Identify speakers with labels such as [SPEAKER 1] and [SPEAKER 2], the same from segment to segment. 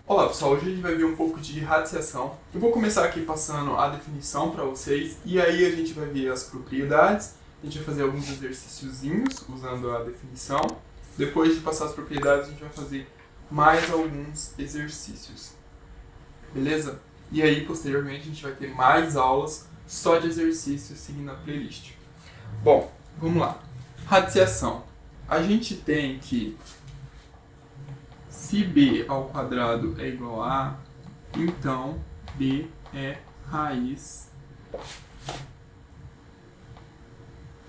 [SPEAKER 1] Olá pessoal, hoje a gente vai ver um pouco de radiciação. Eu vou começar aqui passando a definição para vocês e aí a gente vai ver as propriedades, a gente vai fazer alguns exercíciozinhos usando a definição. Depois de passar as propriedades a gente vai fazer mais alguns exercícios, beleza? E aí posteriormente a gente vai ter mais aulas só de exercícios seguindo a playlist. Bom, vamos lá. Radiciação. A gente tem que se b ao quadrado é igual a A, então b é raiz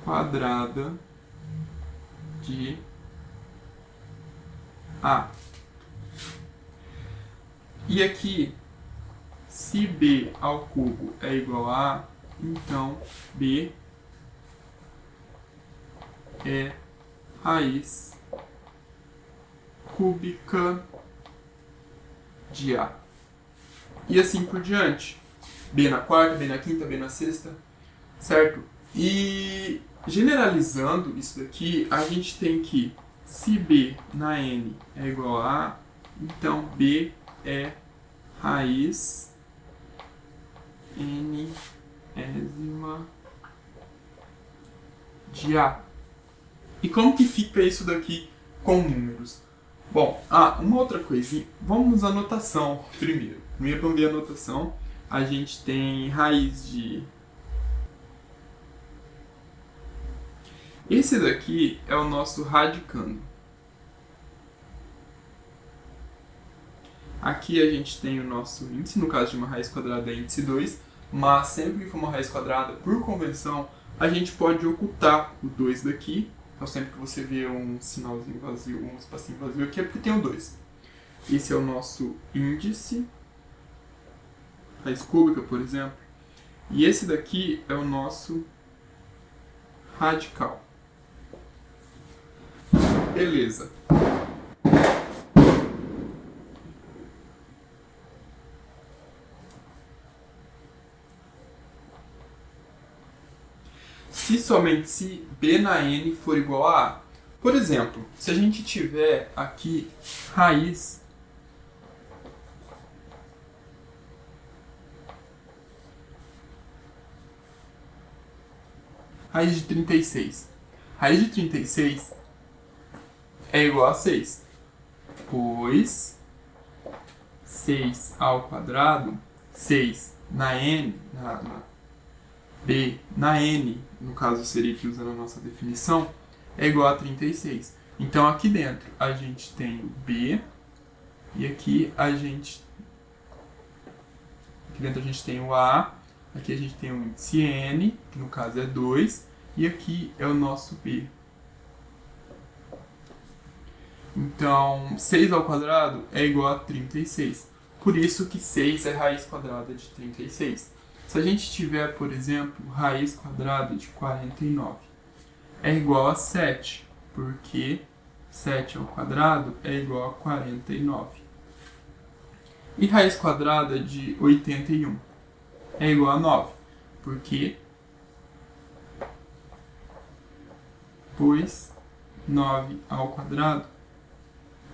[SPEAKER 1] quadrada de A. E aqui, se b ao cubo é igual a A, então b é raiz cúbica de A. E assim por diante. B na quarta, B na quinta, B na sexta, certo? E generalizando isso daqui, a gente tem que, se B na N é igual a A, então B é raiz Nésima de A. E como que fica isso daqui com números? Bom, uma outra coisinha, vamos à notação primeiro. Primeiro vamos ver a notação. A gente tem raiz de... Esse daqui é o nosso radicando. Aqui a gente tem o nosso índice, no caso de uma raiz quadrada é índice 2, mas sempre que for uma raiz quadrada, por convenção, a gente pode ocultar o 2 daqui. Então sempre que você vê um sinalzinho vazio, um espacinho vazio aqui, é porque tem o 2. Esse é o nosso índice, raiz cúbica, por exemplo. E esse daqui é o nosso radical. Beleza. Se somente se B na N for igual a A. Por exemplo, se a gente tiver aqui raiz de 36. Raiz de 36 é igual a 6, pois 6 ao quadrado, 6 na N, B na N, no caso seria aqui usando a nossa definição, é igual a 36. Então aqui dentro a gente tem o B e aqui dentro a gente tem o A, aqui a gente tem o índice N, que no caso é 2, e aqui é o nosso B. Então 6 ao quadrado é igual a 36. Por isso que 6 é raiz quadrada de 36. Se a gente tiver, por exemplo, raiz quadrada de 49, é igual a 7, porque 7 ao quadrado é igual a 49. E raiz quadrada de 81 é igual a 9, porque, pois 9 ao quadrado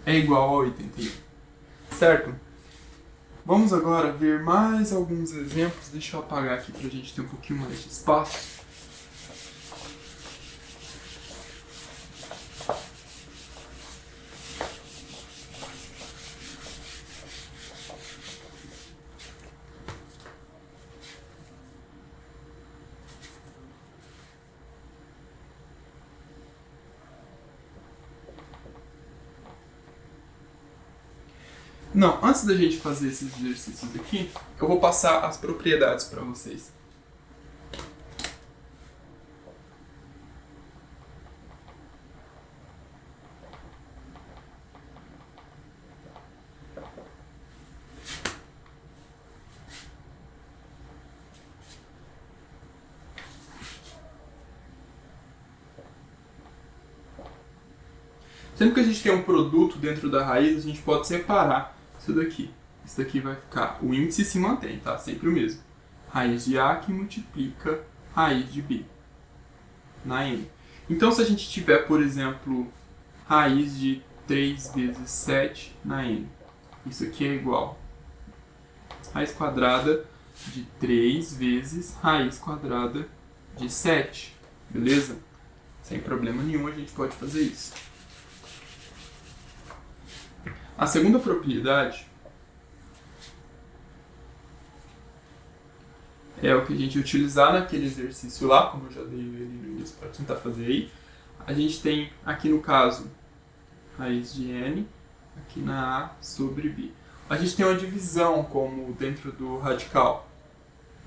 [SPEAKER 1] é igual a 81, certo? Vamos agora ver mais alguns exemplos. Deixa eu apagar aqui para a gente ter um pouquinho mais de espaço. Não, antes da gente fazer esses exercícios aqui, eu vou passar as propriedades para vocês. Sempre que a gente tem um produto dentro da raiz, a gente pode separar isso daqui. Isso daqui vai ficar, o índice se mantém, tá? Sempre o mesmo. Raiz de A que multiplica raiz de B na N. Então, se a gente tiver, por exemplo, raiz de 3 vezes 7 na N, Isso aqui é igual a raiz quadrada de 3 vezes raiz quadrada de 7, beleza? Sem problema nenhum a gente pode fazer isso. A segunda propriedade é o que a gente utilizar naquele exercício lá, como eu já dei ele no início para tentar fazer aí. A gente tem aqui no caso raiz de n, aqui na A sobre B. A gente tem uma divisão como dentro do radical.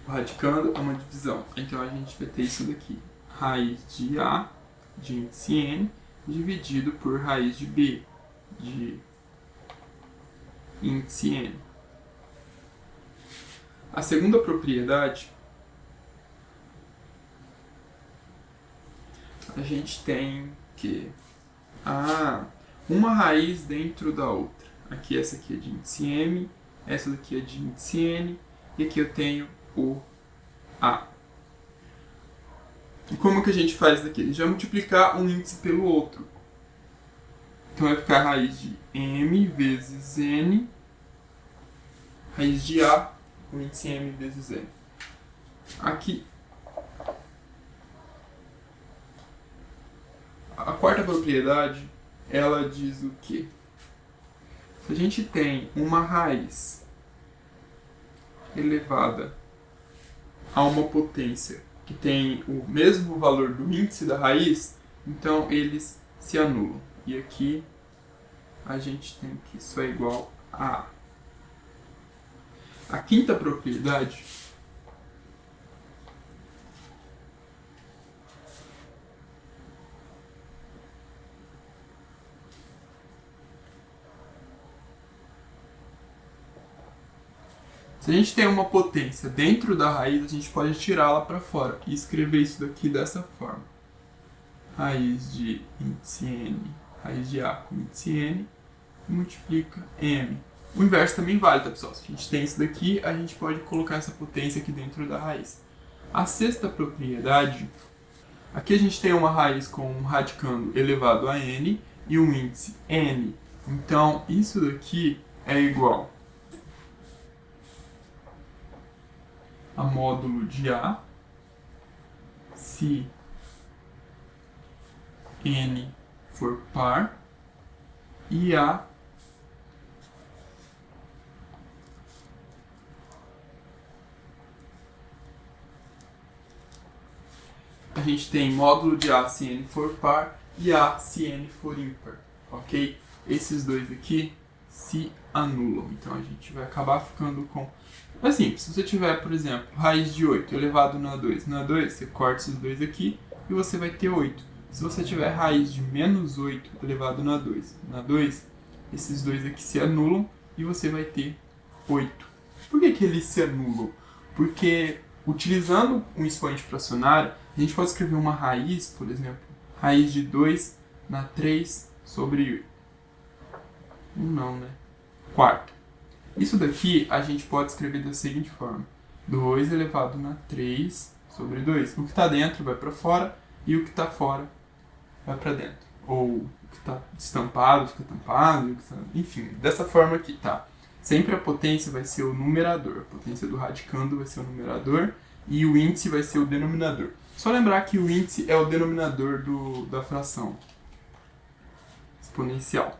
[SPEAKER 1] O radicando é uma divisão. Então a gente vai ter isso daqui. Raiz de A de índice n dividido por raiz de B de índice n. A segunda propriedade, a gente tem que uma raiz dentro da outra. Aqui essa aqui é de índice m, essa daqui é de índice n, e aqui eu tenho o A. E como que a gente faz daqui? A gente vai multiplicar um índice pelo outro. Então vai ficar a raiz de m vezes n, raiz de A, o índice m vezes n. Aqui, a quarta propriedade, ela diz o quê? Se a gente tem uma raiz elevada a uma potência que tem o mesmo valor do índice da raiz, então eles se anulam. E aqui a gente tem que isso é igual a A. A quinta propriedade se a gente tem uma potência dentro da raiz, a gente pode tirá-la para fora e escrever isso daqui dessa forma. Raiz de índice n, raiz de A com índice n, multiplica m. O inverso também vale, tá, pessoal? Se a gente tem isso daqui, a gente pode colocar essa potência aqui dentro da raiz. A sexta propriedade, aqui a gente tem uma raiz com um radicando elevado a n e um índice n. Então, isso daqui é igual a módulo de A, se n for par, e A gente tem módulo de A se n for par e A se n for ímpar, ok? Esses dois aqui se anulam, então a gente vai acabar ficando com... Assim, se você tiver, por exemplo, raiz de 8 elevado na 2, você corta esses dois aqui e você vai ter 8. Se você tiver raiz de menos 8 elevado na 2, esses dois aqui se anulam e você vai ter 8. Por que eles se anulam? Porque utilizando um expoente fracionário, a gente pode escrever uma raiz, por exemplo, raiz de 2 na 3 sobre 4. Isso daqui a gente pode escrever da seguinte forma. 2 elevado na 3 sobre 2. O que está dentro vai para fora e o que está fora vai para dentro. Ou o que está estampado fica tampado, enfim, dessa forma aqui, tá? Sempre a potência vai ser o numerador. A potência do radicando vai ser o numerador e o índice vai ser o denominador. Só lembrar que o índice é o denominador da fração exponencial.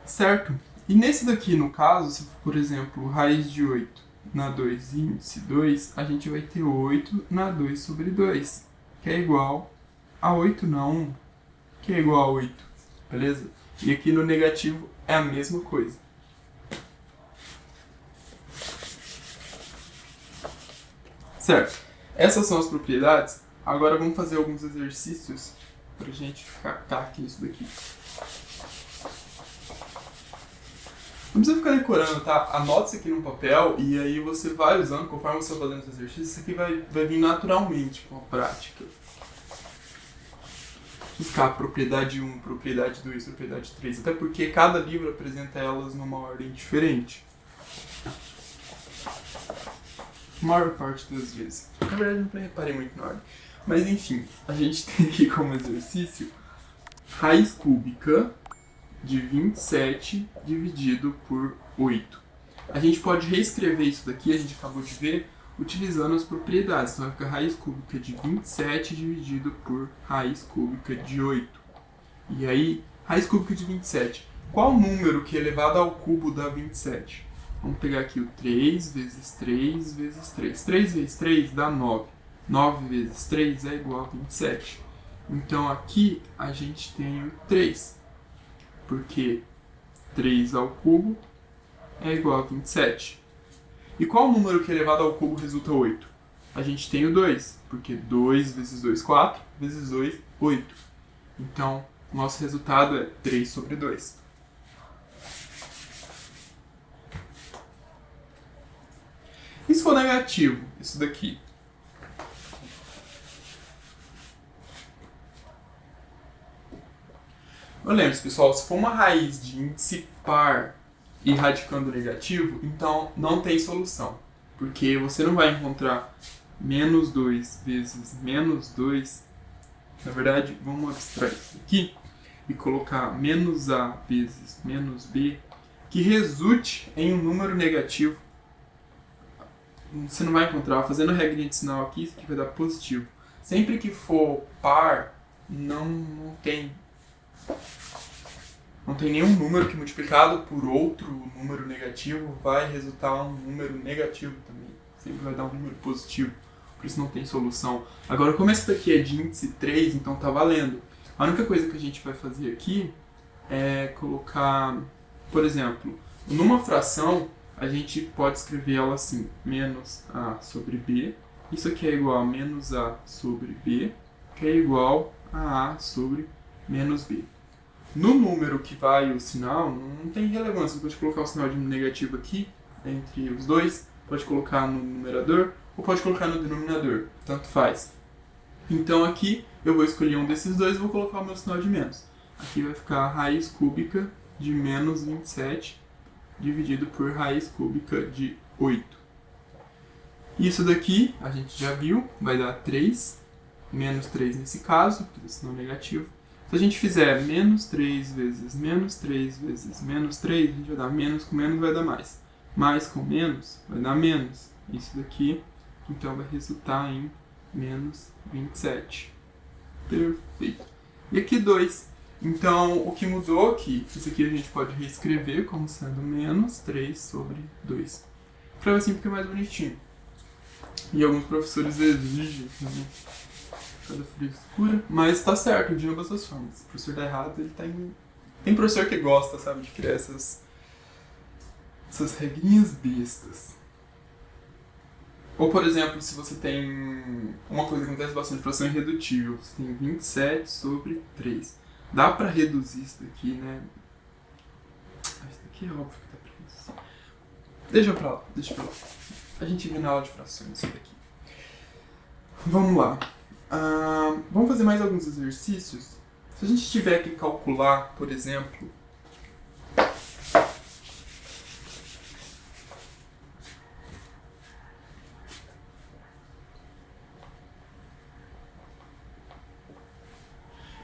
[SPEAKER 1] Certo? E nesse daqui, no caso, se for, por exemplo, raiz de 8 na 2 e índice 2, a gente vai ter 8 na 2 sobre 2, que é igual a 8 na 1, que é igual a 8, beleza? E aqui no negativo é a mesma coisa. Certo? Essas são as propriedades. Agora vamos fazer alguns exercícios para a gente ficar aqui isso daqui. Não precisa ficar decorando, tá? Anota isso aqui no papel e aí você vai usando, conforme você vai fazendo os exercícios, isso aqui vai vir naturalmente com a prática. Ficar propriedade 1, propriedade 2, propriedade 3, até porque cada livro apresenta elas numa ordem diferente. A maior parte das vezes. Na verdade, não reparei muito na ordem. Mas enfim, a gente tem aqui como exercício raiz cúbica de 27 dividido por 8. A gente pode reescrever isso daqui, a gente acabou de ver, utilizando as propriedades. Então vai ficar raiz cúbica de 27 dividido por raiz cúbica de 8. E aí, raiz cúbica de 27. Qual número que elevado ao cubo dá 27? Vamos pegar aqui o 3 vezes 3 vezes 3. 3 vezes 3 dá 9. 9 vezes 3 é igual a 27. Então aqui a gente tem o 3. Porque 3 ao cubo é igual a 27. E qual número que elevado ao cubo resulta 8? A gente tem o 2, porque 2 vezes 2, 4, vezes 2, 8. Então, o nosso resultado é 3 sobre 2. E se for negativo, isso daqui? Lembre-se, pessoal, se for uma raiz de índice par e radicando negativo, então não tem solução. Porque você não vai encontrar menos 2 vezes menos 2. Na verdade, vamos abstrair isso aqui e colocar menos A vezes menos B, que resulte em um número negativo. Você não vai encontrar, fazendo a regrinha de sinal aqui, isso aqui vai dar positivo. Sempre que for par, não tem nenhum número que multiplicado por outro número negativo vai resultar um número negativo também. Sempre vai dar um número positivo, por isso não tem solução. Agora, como esse daqui é de índice 3, então tá valendo. A única coisa que a gente vai fazer aqui é colocar, por exemplo, numa fração, a gente pode escrever ela assim, menos A sobre B. Isso aqui é igual a menos A sobre B, que é igual a A sobre menos B. No número que vai o sinal, não tem relevância. Você pode colocar o sinal de negativo aqui, entre os dois, pode colocar no numerador ou pode colocar no denominador, tanto faz. Então aqui eu vou escolher um desses dois e vou colocar o meu sinal de menos. Aqui vai ficar a raiz cúbica de menos 27 dividido por raiz cúbica de 8. Isso daqui, a gente já viu, vai dar 3, menos 3 nesse caso, porque é sinal negativo. Se a gente fizer menos 3 vezes menos 3 vezes menos 3, a gente vai dar menos com menos, vai dar mais. Mais com menos, vai dar menos. Isso daqui, então, vai resultar em menos 27. Perfeito. E aqui 2. Então, o que mudou aqui, isso aqui a gente pode reescrever como sendo menos 3 sobre 2. Escreve assim porque é mais bonitinho. E alguns professores exigem também cada frescura, mas tá certo de ambas as formas. Se o professor tá errado, ele tá em... Tem professor que gosta, sabe, de criar essas regrinhas bestas. Ou, por exemplo, se você tem uma coisa que acontece bastante, fração irredutível, você tem 27 sobre 3. Dá pra reduzir isso daqui, né? Isso daqui é óbvio que dá pra reduzir. Deixa pra lá. A gente vê na aula de frações isso daqui. Vamos lá. Vamos fazer mais alguns exercícios. Se a gente tiver que calcular, por exemplo,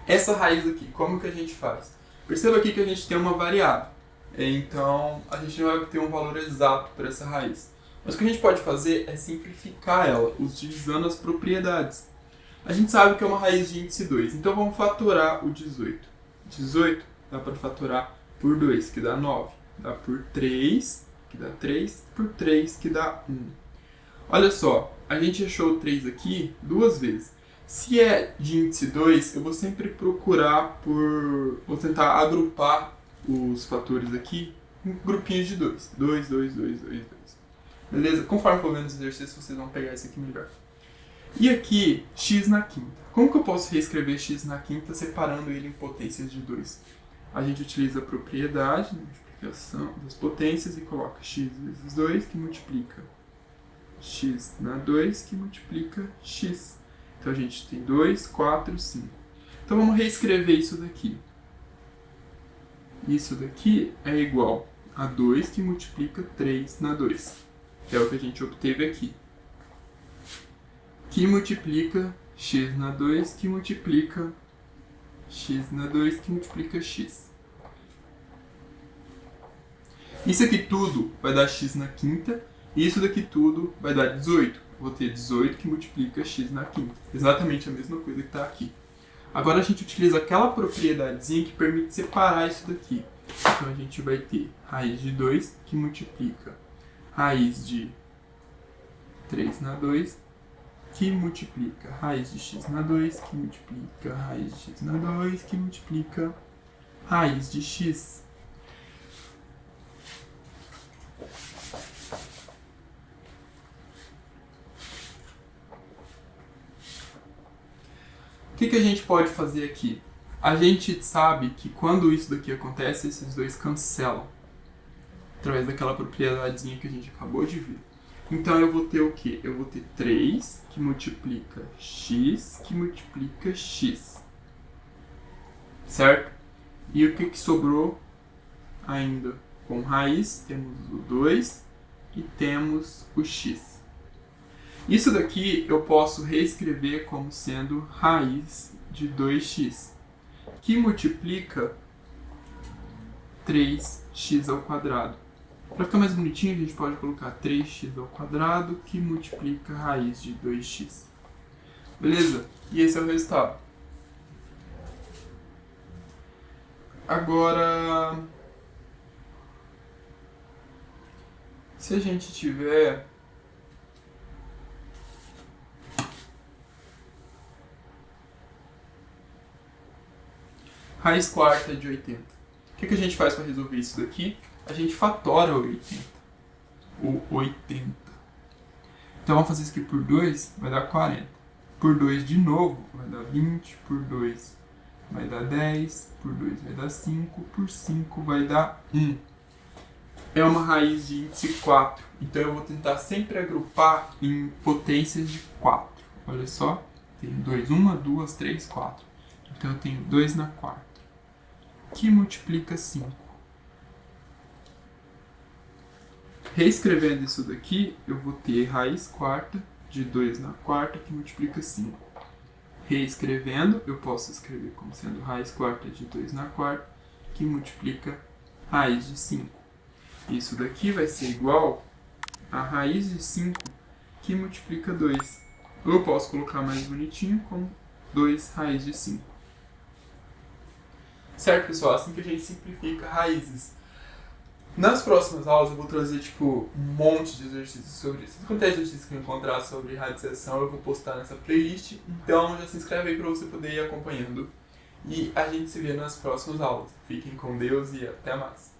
[SPEAKER 1] essa raiz aqui, como que a gente faz? Perceba aqui que a gente tem uma variável, então a gente não vai ter um valor exato para essa raiz. Mas o que a gente pode fazer é simplificar ela, utilizando as propriedades. A gente sabe que é uma raiz de índice 2, então vamos fatorar o 18. 18 dá para fatorar por 2, que dá 9. Dá por 3, que dá 3, por 3, que dá 1. Olha só, a gente achou o 3 aqui duas vezes. Se é de índice 2, eu vou sempre procurar por... Vou tentar agrupar os fatores aqui em grupinhos de 2. 2, 2, 2, 2, 2. Beleza? Conforme for vendo os exercícios, vocês vão pegar esse aqui melhor. E aqui, x na quinta. Como que eu posso reescrever x na quinta separando ele em potências de 2? A gente utiliza a propriedade, multiplicação das potências, e coloca x vezes 2, que multiplica x na 2, que multiplica x. Então a gente tem 2, 4, 5. Então vamos reescrever isso daqui. Isso daqui é igual a 2 que multiplica 3 na 2. É o que a gente obteve aqui. Que multiplica x na 2, que multiplica x na 2, que multiplica x. Isso aqui tudo vai dar x na quinta, e isso daqui tudo vai dar 18. Eu vou ter 18 que multiplica x na quinta. Exatamente a mesma coisa que está aqui. Agora a gente utiliza aquela propriedadezinha que permite separar isso daqui. Então a gente vai ter raiz de 2 que multiplica raiz de 3 na 2, que multiplica raiz de x na 2, que multiplica raiz de x na 2, que multiplica raiz de x. O que a gente pode fazer aqui? A gente sabe que quando isso daqui acontece, esses dois cancelam. Através daquela propriedadezinha que a gente acabou de ver. Então eu vou ter o quê? Eu vou ter 3 que multiplica x, que multiplica x. Certo? E o que sobrou ainda? Com raiz, temos o 2 e temos o x. Isso daqui eu posso reescrever como sendo raiz de 2x, que multiplica 3x ao quadrado. Para ficar mais bonitinho, a gente pode colocar 3x ao quadrado, que multiplica raiz de 2x. Beleza? E esse é o resultado. Agora, se a gente tiver raiz quarta de 80. O que a gente faz para resolver isso daqui? A gente fatora o 80. O 80. Então vamos fazer isso aqui por 2, vai dar 40. Por 2 de novo, vai dar 20. Por 2 vai dar 10. Por 2 vai dar 5. Por 5 vai dar 1. É uma raiz de índice 4. Então eu vou tentar sempre agrupar em potências de 4. Olha só, tenho 2, 1, 2, 3, 4. Então eu tenho 2 na quarta, que multiplica 5. Reescrevendo isso daqui, eu vou ter raiz quarta de 2 na quarta, que multiplica 5. Reescrevendo, eu posso escrever como sendo raiz quarta de 2 na quarta, que multiplica raiz de 5. Isso daqui vai ser igual a raiz de 5, que multiplica 2. Ou eu posso colocar mais bonitinho como 2 raiz de 5. Certo, pessoal? Assim que a gente simplifica raízes. Nas próximas aulas eu vou trazer, um monte de exercícios sobre isso. Quanto é exercício que eu encontrar sobre radiciação, eu vou postar nessa playlist. Então já se inscreve aí para você poder ir acompanhando. E a gente se vê nas próximas aulas. Fiquem com Deus e até mais.